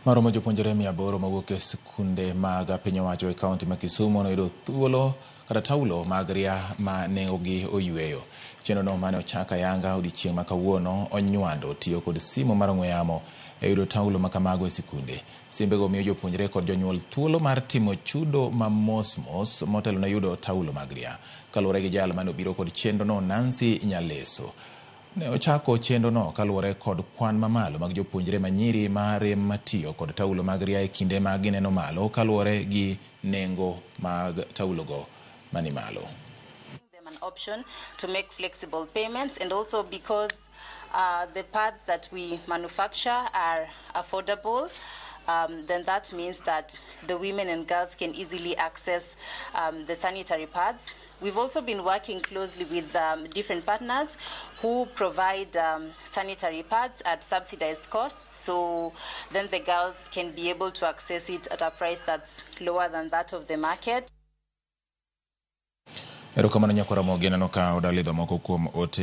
Maromo jopuonjre 800 mawuok e skunde mag piny owacho e kaunti ma Kisumu noyudo thuolo kata taulo mag ria ma nengogi oyweyo. Chenrono mane ochaka yanga odiochieng' ma kawuono onywando tiyo kod simu mar ong'we yamo e yudo taulo ma kamago e sikunde. Simbego miyo jopuonjre kod jonyuol thuolo mar timo chudo ma mos motelo na yudo taulo mag ria. Kaluwore gi jal mane obiro kod chenrono, Nancy Nyaleso, ne ochako chenrono kaluwore kod kwan mamalo mag jopuonjre manyiri ma rem matiyo kod taulo mag ria e kinde ma gineno malo kaluwore gi nengo mag taulogo mani malo. An option to make flexible payments, and also because the pads that we manufacture are affordable, then that means that the women and girls can easily access the sanitary pads. We've also been working closely with different partners who provide sanitary pads at subsidized costs, so then the girls can be able to access it at a price that's lower than that of the market. Erokamano nyako Ramogi, neno ka odalidho moko kuom ote